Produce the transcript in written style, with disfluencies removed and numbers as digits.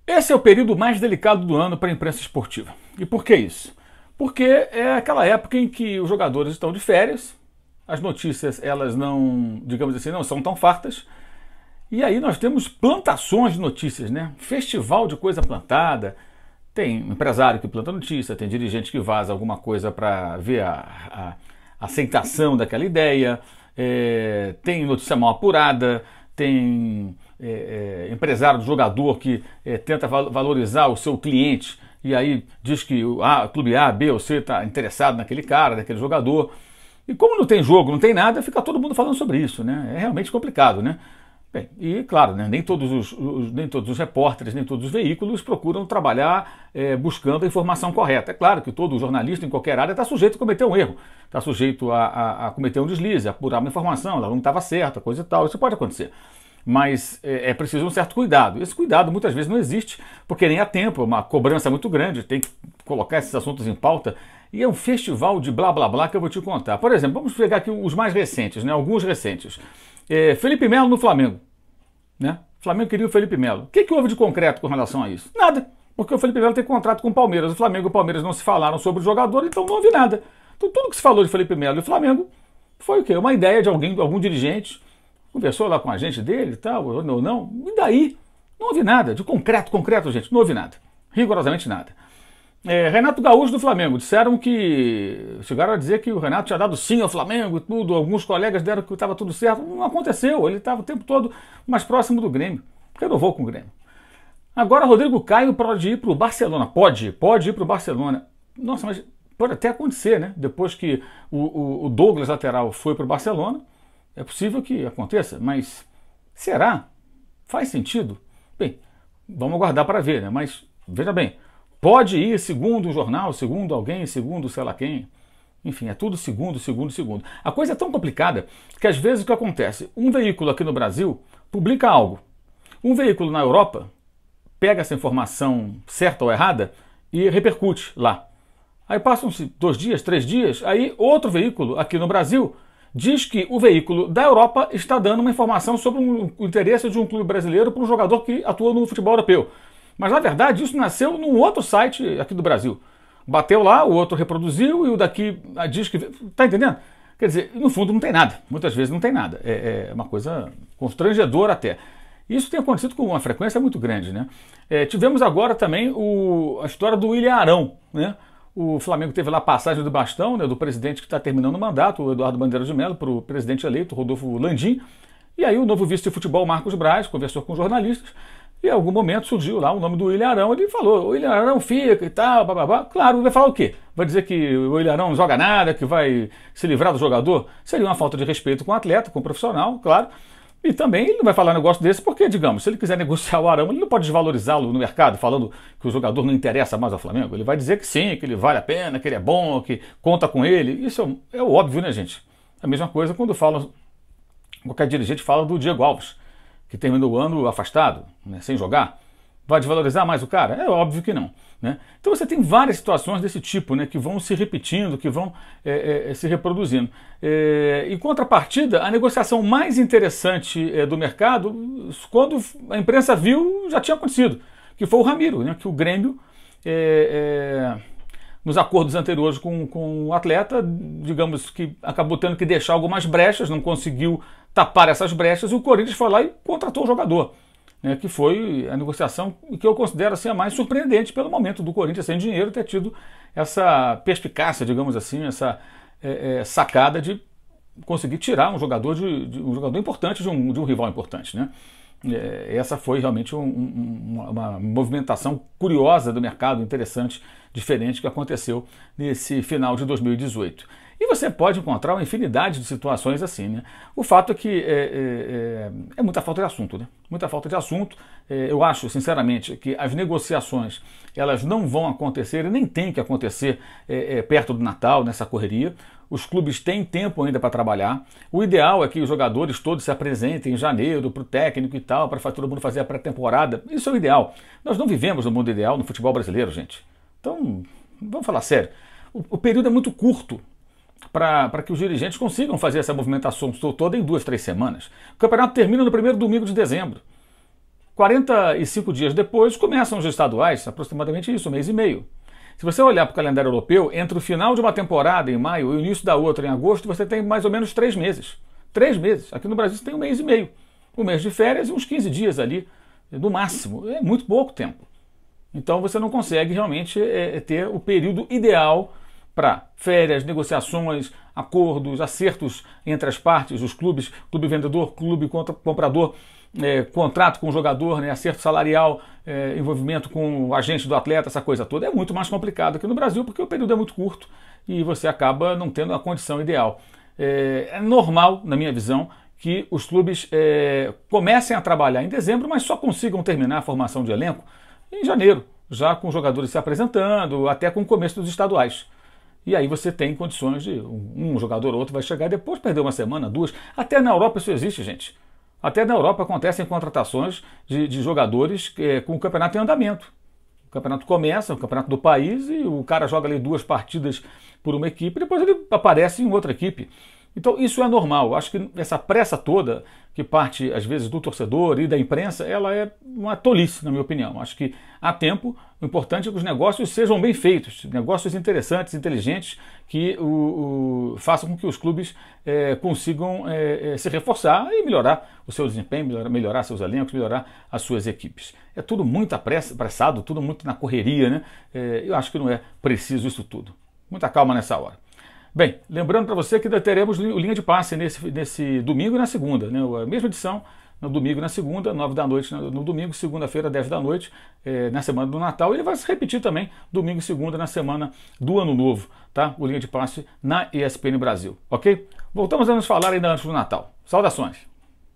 Esse é o período mais delicado do ano para a imprensa esportiva. E por que isso? Porque é aquela época em que os jogadores estão de férias, as notícias elas não, digamos assim, não são tão fartas, e aí nós temos plantações de notícias, né? Festival de coisa plantada, tem empresário que planta notícia, tem dirigente que vaza alguma coisa para ver a aceitação daquela ideia, tem notícia mal apurada, tem empresário do jogador que tenta valorizar o seu cliente e aí diz que o clube A, B ou C está interessado naquele cara, naquele jogador. E como não tem jogo, não tem nada, fica todo mundo falando sobre isso, né? É realmente complicado, né? Bem, e claro, né, nem todos os repórteres, nem todos os veículos procuram trabalhar buscando a informação correta. É claro que todo jornalista em qualquer área está sujeito a cometer um erro, está sujeito a cometer um deslize, a apurar uma informação, ela não estava certa, coisa e tal, isso pode acontecer. Mas é preciso um certo cuidado. Esse cuidado muitas vezes não existe, porque nem há tempo, é uma cobrança muito grande, tem que colocar esses assuntos em pauta. E é um festival de blá blá blá que eu vou te contar. Por exemplo, vamos pegar aqui os mais recentes, né? Alguns recentes. Felipe Melo no Flamengo. Né? O Flamengo queria o Felipe Melo. O que houve de concreto com relação a isso? Nada. Porque o Felipe Melo tem contrato com o Palmeiras. O Flamengo e o Palmeiras não se falaram sobre o jogador, então não houve nada. Então tudo que se falou de Felipe Melo e o Flamengo foi o quê? Uma ideia de algum dirigente. Conversou lá com a gente dele e tal, ou não. E daí? Não houve nada. De concreto, gente, não houve nada. Rigorosamente nada. Renato Gaúcho do Flamengo. Disseram que... Chegaram a dizer que o Renato tinha dado sim ao Flamengo e tudo. Alguns colegas deram que estava tudo certo. Não aconteceu. Ele estava o tempo todo mais próximo do Grêmio. Renovou com o Grêmio. Agora Rodrigo Caio pode ir para o Barcelona. Pode ir para o Barcelona. Nossa, mas pode até acontecer, né? Depois que o Douglas, lateral, foi para o Barcelona, é possível que aconteça. Mas será? Faz sentido? Bem, vamos aguardar para ver, né? Mas veja bem, pode ir segundo o jornal, segundo alguém, segundo sei lá quem. Enfim, é tudo segundo. A coisa é tão complicada que às vezes o que acontece? Um veículo aqui no Brasil publica algo. Um veículo na Europa pega essa informação certa ou errada e repercute lá. Aí passam-se 2 dias, 3 dias, aí outro veículo aqui no Brasil diz que o veículo da Europa está dando uma informação sobre o interesse de um clube brasileiro para um jogador que atua no futebol europeu. Mas, na verdade, isso nasceu num outro site aqui do Brasil. Bateu lá, o outro reproduziu e o daqui diz que... Tá entendendo? Quer dizer, no fundo não tem nada. Muitas vezes não tem nada. É uma coisa constrangedora até. Isso tem acontecido com uma frequência muito grande, né? Tivemos agora também a história do William Arão, né? O Flamengo teve lá a passagem do bastão, né, do presidente que está terminando o mandato, o Eduardo Bandeira de Mello, para o presidente eleito, Rodolfo Landim. E aí o novo vice de futebol, Marcos Braz, conversou com jornalistas. E em algum momento surgiu lá o nome do William Arão. Ele falou, o William Arão fica e tal, bababá. Claro, vai falar o quê? Vai dizer que o William Arão não joga nada, que vai se livrar do jogador? Seria uma falta de respeito com o atleta, com o profissional, claro. E também ele não vai falar um negócio desse porque, digamos, se ele quiser negociar o Arão, ele não pode desvalorizá-lo no mercado, falando que o jogador não interessa mais ao Flamengo. Ele vai dizer que sim, que ele vale a pena, que ele é bom, que conta com ele. Isso é o óbvio, né, gente? A mesma coisa quando qualquer dirigente fala do Diego Alves, que terminou o ano afastado, né, sem jogar. Vai desvalorizar mais o cara? É óbvio que não. Né? Então você tem várias situações desse tipo, né, que vão se repetindo, que vão se reproduzindo. Em contrapartida, a negociação mais interessante do mercado, quando a imprensa viu, já tinha acontecido, que foi o Ramiro, né, que o Grêmio, nos acordos anteriores com o atleta, digamos que acabou tendo que deixar algumas brechas, não conseguiu tapar essas brechas, e o Corinthians foi lá e contratou o jogador. Né, que foi a negociação que eu considero assim, a mais surpreendente pelo momento do Corinthians sem dinheiro ter tido essa perspicácia, digamos assim, essa sacada de conseguir tirar um jogador um jogador importante de um rival importante. Né? Essa foi realmente uma movimentação curiosa do mercado, interessante, diferente, que aconteceu nesse final de 2018. E você pode encontrar uma infinidade de situações assim, né? O fato é que é muita falta de assunto, né? Muita falta de assunto. Eu acho, sinceramente, que as negociações elas não vão acontecer e nem tem que acontecer perto do Natal, nessa correria. Os clubes têm tempo ainda para trabalhar. O ideal é que os jogadores todos se apresentem em janeiro para o técnico e tal, para todo mundo fazer a pré-temporada. Isso é o ideal. Nós não vivemos no mundo ideal no futebol brasileiro, gente. Então, vamos falar sério. O período é muito curto para que os dirigentes consigam fazer essa movimentação toda em 2, 3 semanas. O campeonato termina no primeiro domingo de dezembro. 45 dias depois começam os estaduais, aproximadamente isso, um mês e meio. Se você olhar para o calendário europeu, entre o final de uma temporada em maio e o início da outra em agosto, você tem mais ou menos 3 meses. 3 meses. Aqui no Brasil você tem um mês e meio. Um mês de férias e uns 15 dias ali, no máximo. É muito pouco tempo. Então você não consegue realmente ter o período ideal para férias, negociações, acordos, acertos entre as partes, os clubes, clube vendedor, clube comprador, contrato com o jogador, né, acerto salarial, envolvimento com o agente do atleta, essa coisa toda. É muito mais complicado aqui no Brasil porque o período é muito curto e você acaba não tendo a condição ideal. É normal, na minha visão, que os clubes comecem a trabalhar em dezembro, mas só consigam terminar a formação de elenco em janeiro, já com os jogadores se apresentando, até com o começo dos estaduais. E aí você tem condições de um jogador ou outro vai chegar e depois perder uma semana, 2. Até na Europa isso existe, gente. Até na Europa acontecem contratações de jogadores com o campeonato em andamento. O campeonato começa, o campeonato do país, e o cara joga ali 2 partidas por uma equipe, e depois ele aparece em outra equipe. Então isso é normal. Eu acho que essa pressa toda, que parte às vezes do torcedor e da imprensa, ela é uma tolice, na minha opinião. Acho que há tempo, o importante é que os negócios sejam bem feitos, negócios interessantes, inteligentes, que façam com que os clubes consigam se reforçar e melhorar o seu desempenho, melhorar seus elencos, melhorar as suas equipes. É tudo muito apressado, tudo muito na correria, né? Eu acho que não é preciso isso tudo. Muita calma nessa hora. Bem, lembrando para você que teremos o Linha de Passe nesse domingo e na segunda, né? A mesma edição no domingo e na segunda, 9 da noite no domingo, segunda-feira, 10 da noite, na semana do Natal. Ele vai se repetir também domingo e segunda na semana do Ano Novo, tá? O Linha de Passe na ESPN Brasil, ok? Voltamos a nos falar ainda antes do Natal. Saudações!